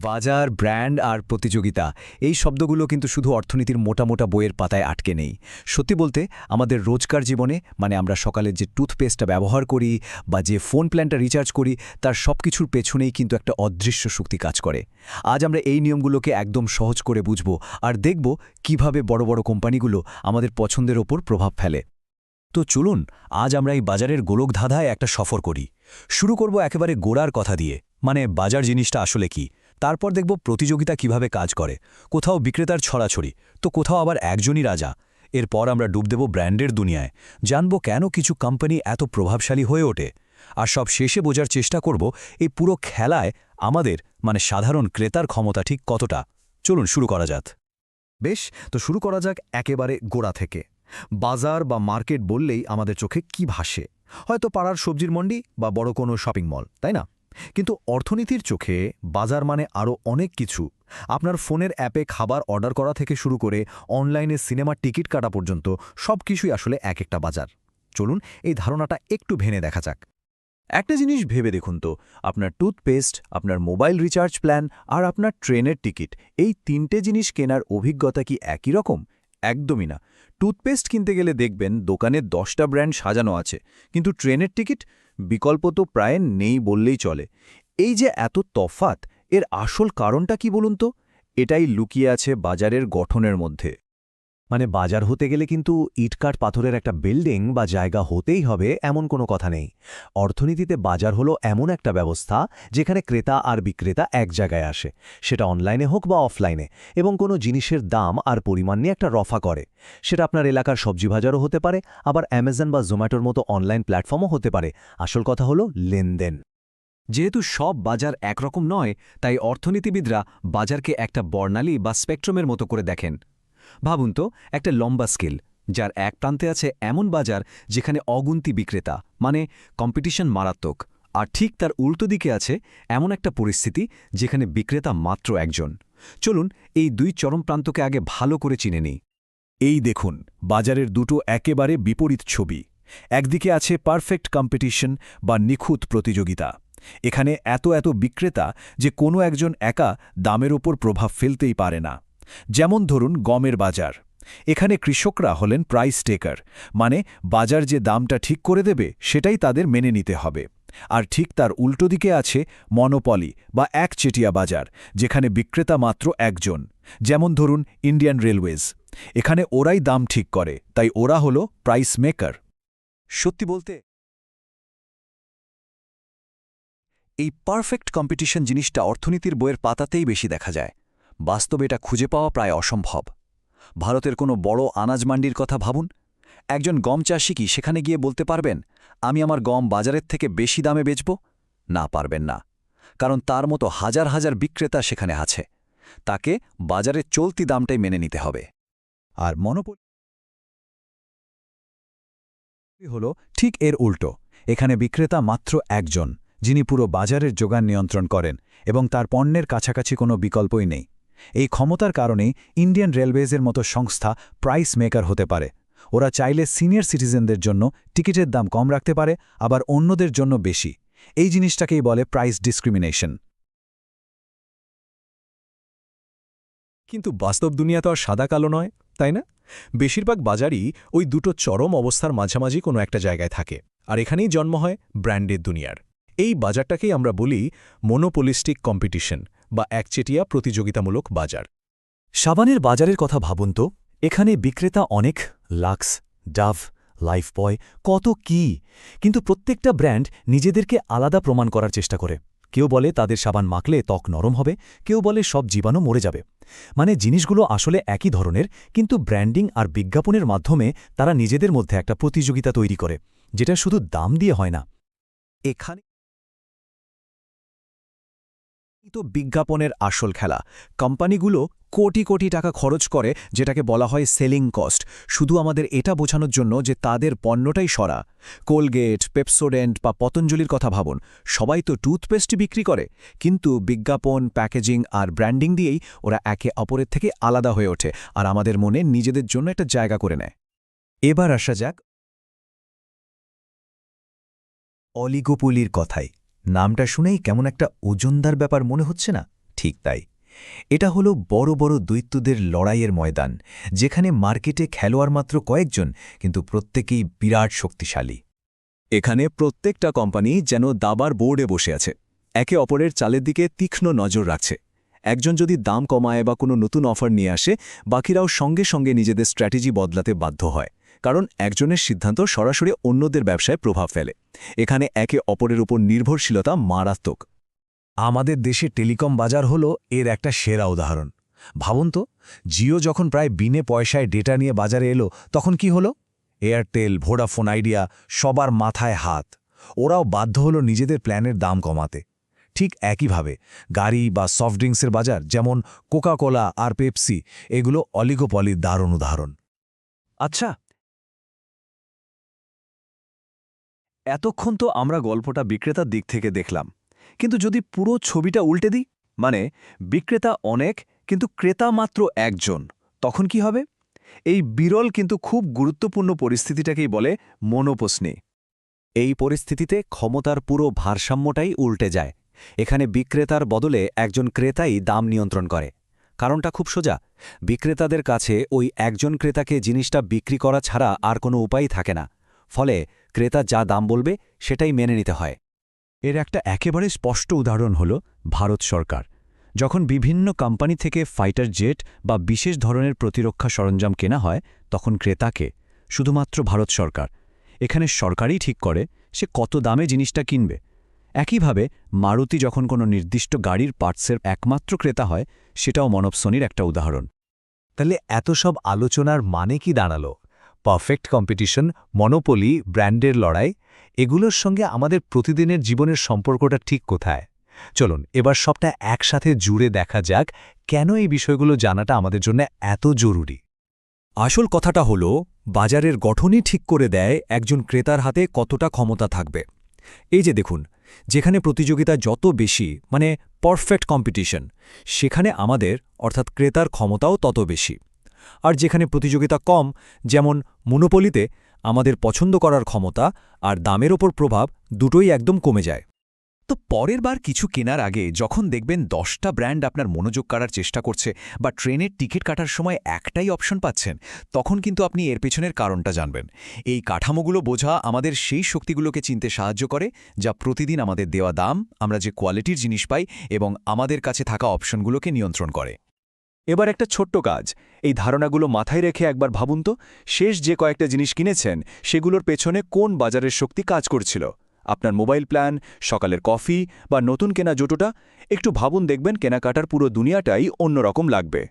বাজার, ব্র্যান্ড আর প্রতিযোগিতা এই শব্দগুলো কিন্তু শুধু অর্থনীতির মোটা মোটা বইয়ের পাতায় আটকে নেই। সত্যি বলতে আমাদের রোজকার জীবনে আমরা সকালে যে টুথপেস্টটা ব্যবহার করি বা যে ফোন প্ল্যানটা রিচার্জ করি তার সবকিছুর পেছনেই কিন্তু একটা অদৃশ্য শক্তি কাজ করে। আজ আমরা এই নিয়মগুলোকে একদম সহজ করে বুঝব আর দেখব কিভাবে বড় বড় কোম্পানিগুলো আমাদের পছন্দের ওপর প্রভাব ফেলে। তো চলুন আজ আমরা এই বাজারের গোলকধাঁধায় একটা সফর করি। শুরু করব একেবারে গোড়ার কথা দিয়ে, বাজার জিনিসটা আসলে কি। তারপর দেখব প্রতিযোগিতা কিভাবে কাজ করে, কোথাও বিক্রেতার ছড়াছড়ি তো কোথাও আবার একজনই রাজা। এরপর আমরা ডুব দেব ব্র্যান্ডের দুনিয়ায়, জানব কেন কিছু কোম্পানি এত প্রভাবশালী হয়ে ওঠে। আর সব শেষে বোঝার চেষ্টা করব এই পুরো খেলায় আমাদের সাধারণ ক্রেতার ক্ষমতা ঠিক কতটা। চলুন শুরু করা যাক। বেশ, তো শুরু করা যাক একেবারে গোড়া থেকে। বাজার বা মার্কেট বললেই আমাদের চোখে কি ভাসে? হয়তো পাড়ার সবজির মন্ডি বা বড় কোনো শপিং মল, তাই না? কিন্তু অর্থনীতির চোখে বাজার মানে আরও অনেক কিছু। আপনার ফোনের অ্যাপে খাবার অর্ডার করা থেকে শুরু করে অনলাইনে সিনেমার টিকিট কাটা পর্যন্ত সব কিছুই আসলে এক একটা বাজার। চলুন এই ধারণাটা একটু ভেঙে দেখা যাক। একটা জিনিস ভেবে দেখুন তো, আপনার টুথপেস্ট, আপনার মোবাইল রিচার্জ প্ল্যান আর আপনার ট্রেনের টিকিট, এই তিনটে জিনিস কেনার অভিজ্ঞতা কি একই রকম? একদমই না। টুথপেস্ট কিনতে গেলে দেখবেন দোকানে 10টা ব্র্যান্ড সাজানো আছে, কিন্তু ট্রেনের টিকিট বিকল্প তো প্রায় নেই বললেই চলে। এই যে এত তফাৎ, এর আসল কারণটা কি বলুন তো? এটাই লুকিয়ে আছে বাজারের গঠনের মধ্যে। বাজার হতে গেলে কিন্তু ইটকাঠ পাথরের একটা বিল্ডিং বা জায়গা হতেই হবে এমন কোনো কথা নেই। অর্থনীতিতে বাজার হলো এমন একটা ব্যবস্থা যেখানে ক্রেতা আর বিক্রেতা এক জায়গায় আসে, সেটা অনলাইনে হোক বা অফলাইনে, এবং কোনো জিনিসের দাম আর পরিমাণ নিয়ে একটা রফা করে। সেটা আপনার এলাকার সবজি বাজারও হতে পারে, আবার অ্যামাজন বা জোম্যাটোর মতো অনলাইন প্ল্যাটফর্মও হতে পারে। আসল কথা হলো লেনদেন। যেহেতু সব বাজার একরকম নয়, তাই অর্থনীতিবিদরা বাজারকে একটা বর্ণালী বা স্পেকট্রামের মতো করে দেখেন। ভাবুন তো, একটা লম্বা স্কেল, যার এক প্রান্তে আছে এমন বাজার যেখানে অগুন্তি বিক্রেতা, কম্পিটিশন মারাত্মক, আর ঠিক তার উল্টো দিকে আছে এমন একটা পরিস্থিতি যেখানে বিক্রেতা মাত্র একজন। চলুন এই দুই চরম প্রান্তকে আগে ভালো করে চিনে নিই। এই দেখুন বাজারের দুটো একেবারে বিপরীত ছবি। একদিকে আছে পারফেক্ট কম্পিটিশন বা নিখুঁত প্রতিযোগিতা। এখানে এত এত বিক্রেতা যে কোনো একজন একা দামের ওপর প্রভাব ফেলতেই পারে না। যেমন ধরুন গমের বাজার। এখানে কৃষকরা হলেন প্রাইস টেকার, বাজার যে দামটা ঠিক করে দেবে সেটাই তাদের মেনে নিতে হবে। আর ঠিক তার উল্টো দিকে আছে মনোপলি বা একচেটিয়া বাজার, যেখানে বিক্রেতা মাত্র একজন। যেমন ধরুন ইন্ডিয়ান রেলওয়েজ। এখানে ওরাই দাম ঠিক করে, তাই ওরা হলো প্রাইস মেকার। সত্যি বলতে এই পারফেক্ট কম্পিটিশন জিনিসটা অর্থনীতির বইয়ের পাতাতেই বেশি দেখা যায়। বাস্তবে এটা খুঁজে পাওয়া প্রায় অসম্ভব। ভারতের কোনো বড় আনাজ মান্ডির কথা ভাবুন। একজন গম চাষি কি সেখানে গিয়ে বলতে পারবেন, আমি আমার গম বাজারের থেকে বেশি দামে বেচব? না, পারবেন না। কারণ তার মতো হাজার হাজার বিক্রেতা সেখানে আছে। তাকে বাজারের চলতি দামটাই মেনে নিতে হবে। আর মনোপলি হলো ঠিক এর উল্টো। এখানে বিক্রেতা মাত্র একজন, যিনি পুরো বাজারের যোগান নিয়ন্ত্রণ করেন, এবং তার পণ্যের কাছাকাছি কোনো বিকল্পই নেই। এই ক্ষমতার কারণেই ইন্ডিয়ান রেলওয়েজের মতো সংস্থা প্রাইস মেকার হতে পারে। ওরা চাইলে সিনিয়র সিটিজেনদের জন্য টিকিটের দাম কম রাখতে পারে, আবার অন্যদের জন্য বেশি। এই জিনিসটাকেই বলে প্রাইস ডিসক্রিমিনেশন। কিন্তু বাস্তব দুনিয়া তো আর সাদা কালো নয়, তাই না? বেশিরভাগ বাজারই ওই দুটো চরম অবস্থার মাঝামাঝি কোনো একটা জায়গায় থাকে, আর এখানেই জন্ম হয় ব্র্যান্ডের দুনিয়ার। এই বাজারটাকেই আমরা বলি মনোপলিস্টিক কম্পিটিশন বা একচেটিয়া প্রতিযোগিতামূলক বাজার। সাবানের বাজারের কথা ভাবুন তো। এখানে বিক্রেতা অনেক, লাক্স, ডাভ, লাইফবয়, কত কি। কিন্তু প্রত্যেকটা ব্র্যান্ড নিজেদেরকে আলাদা প্রমাণ করার চেষ্টা করে। কেউ বলে তাদের সাবান মাখলে ত্বক নরম হবে, কেউ বলে সব জীবাণু মরে যাবে। জিনিসগুলো আসলে একই ধরনের, কিন্তু ব্র্যান্ডিং আর বিজ্ঞাপনের মাধ্যমে তারা নিজেদের মধ্যে একটা প্রতিযোগিতা তৈরি করে, যেটা শুধু দাম দিয়ে হয় না। এখানে তো বিজ্ঞাপনের আসল খেলা। কোম্পানিগুলো কোটি কোটি টাকা খরচ করে, যেটাকে বলা হয় সেলিং কস্ট, শুধু আমাদের এটা বোঝানোর জন্য যে তাদের পণ্যটাই সরা। কোলগেট, পেপসোডেন্ট বা পতঞ্জলির কথা ভাবুন, সবাই তো টুথপেস্ট বিক্রি করে, কিন্তু বিজ্ঞাপন, প্যাকেজিং আর ব্র্যান্ডিং দিয়েই ওরা একে অপরের থেকে আলাদা হয়ে ওঠে আর আমাদের মনে নিজেদের জন্য একটা জায়গা করে নেয়। এবার আসা যাক অলিগোপলির কথায়। নামটা শুনেই কেমন একটা ওজনদার ব্যাপার মনে হচ্ছে না? ঠিক ঠিক তাই। এটা হলো বড় বড় দৈত্যদের লড়াইয়ের ময়দান, যেখানে মার্কেটে খেলোয়াড় মাত্র কয়েকজন, কিন্তু প্রত্যেকেই বিরাট শক্তিশালী। এখানে প্রত্যেকটা কোম্পানি যেন দাবার বোর্ডে বসে আছে, একে অপরের চালের দিকে তীক্ষ্ণ নজর রাখছে। একজন যদি দাম কমায় বা কোনো নতুন অফার নিয়ে আসে, বাকিরাও সঙ্গে সঙ্গে নিজেদের স্ট্র্যাটেজি বদলাতে বাধ্য হয়, কারণ একজনের সিদ্ধান্ত সরাসরি অন্যদের ব্যবসায় প্রভাব ফেলে। এখানে একে অপরের উপর নির্ভরশীলতা মারাত্মক। আমাদের দেশে টেলিকম বাজার হলো এর একটা সেরা উদাহরণ। ভাবুন তো, জিও যখন প্রায় বিনে পয়সায় ডেটা নিয়ে বাজারে এলো, তখন কি হলো? এয়ারটেল, ভোডাফোন আইডিয়া সবার মাথায় হাত। ওরাও বাধ্য হলো নিজেদের প্ল্যানের দাম কমাতে। ঠিক একইভাবে গাড়ি বা সফট ড্রিঙ্কসের বাজার, যেমন কোকা-কোলা আর পেপসি, এগুলো অলিগোপলির দারুণ উদাহরণ। আচ্ছা, এতক্ষণ তো আমরা গল্পটা বিক্রেতার দিক থেকে দেখলাম, কিন্তু যদি পুরো ছবিটা উল্টে দিই, মানে বিক্রেতা অনেক কিন্তু ক্রেতা মাত্র একজন, তখন কি হবে? এই বিরল কিন্তু খুব গুরুত্বপূর্ণ পরিস্থিতিটাকেই বলে মনোপোসনি। এই পরিস্থিতিতে ক্ষমতার পুরো ভারসাম্যটাই উল্টে যায়। এখানে বিক্রেতার বদলে একজন ক্রেতাই দাম নিয়ন্ত্রণ করে। কারণটা খুব সোজা, বিক্রেতাদের কাছে ওই একজন ক্রেতাকে জিনিসটা বিক্রি করা ছাড়া আর কোনো উপায়ই থাকে না। ফলে ক্রেতা যা দাম বলবে সেটাই মেনে নিতে হয়। এর একটা একেবারে স্পষ্ট উদাহরণ হল ভারত সরকার। যখন বিভিন্ন কোম্পানি থেকে ফাইটার জেট বা বিশেষ ধরনের প্রতিরক্ষা সরঞ্জাম কেনা হয়, তখন ক্রেতাকে শুধুমাত্র ভারত সরকার। এখানে সরকারই ঠিক করে সে কত দামে জিনিসটা কিনবে। একইভাবে মারুতি যখন কোনো নির্দিষ্ট গাড়ির পার্টসের একমাত্র ক্রেতা হয়, সেটাও মনোপসনির একটা উদাহরণ। তাহলে এত সব আলোচনার মানে কি দাঁড়ালো? পারফেক্ট কম্পিটিশন, মনোপলি, ব্র্যান্ডের লড়াই, এগুলোর সঙ্গে আমাদের প্রতিদিনের জীবনের সম্পর্কটা ঠিক কোথায়? চলুন এবার সবটা একসাথে জুড়ে দেখা যাক কেন এই বিষয়গুলো জানাটা আমাদের জন্য এত জরুরি। আসল কথাটা হলো, বাজারের গঠনই ঠিক করে দেয় একজন ক্রেতার হাতে কতটা ক্ষমতা থাকবে। এই যে দেখুন, যেখানে প্রতিযোগিতা যত বেশি, মানে পারফেক্ট কম্পিটিশন, সেখানে আমাদের অর্থাৎ ক্রেতার ক্ষমতাও তত বেশি। আর যেখানে প্রতিযোগিতা কম, যেমন মনোপলিতে, আমাদের পছন্দ করার ক্ষমতা আর দামের ওপর প্রভাব দুটোই একদম কমে যায়। তো পরের বার কিছু কেনার আগে যখন দেখবেন 10টা ব্র্যান্ড আপনার মনোযোগ কাড়ার চেষ্টা করছে, বা ট্রেনের টিকিট কাটার সময় একটাই অপশন পাচ্ছেন, তখন কিন্তু আপনি এর পেছনের কারণটা জানবেন। এই কাঠামোগুলো বোঝা আমাদের সেই শক্তিগুলোকে চিনতে সাহায্য করে, যা প্রতিদিন আমাদের দেওয়া দাম, আমরা যে কোয়ালিটির জিনিস পাই এবং আমাদের কাছে থাকা অপশনগুলোকে নিয়ন্ত্রণ করে। এবার একটা ছোট্ট কাজ, এই ধারণাগুলো মাথায় রেখে একবার ভাবুন তো, শেষ যে কয়েকটা জিনিস কিনেছেন সেগুলোর পেছনে কোন বাজারের শক্তি কাজ করছিল? আপনার মোবাইল প্ল্যান, সকালের কফি বা নতুন কেনা জুতোটা? একটু ভাবুন, দেখবেন কেনাকাটার পুরো দুনিয়াটাই অন্যরকম লাগবে।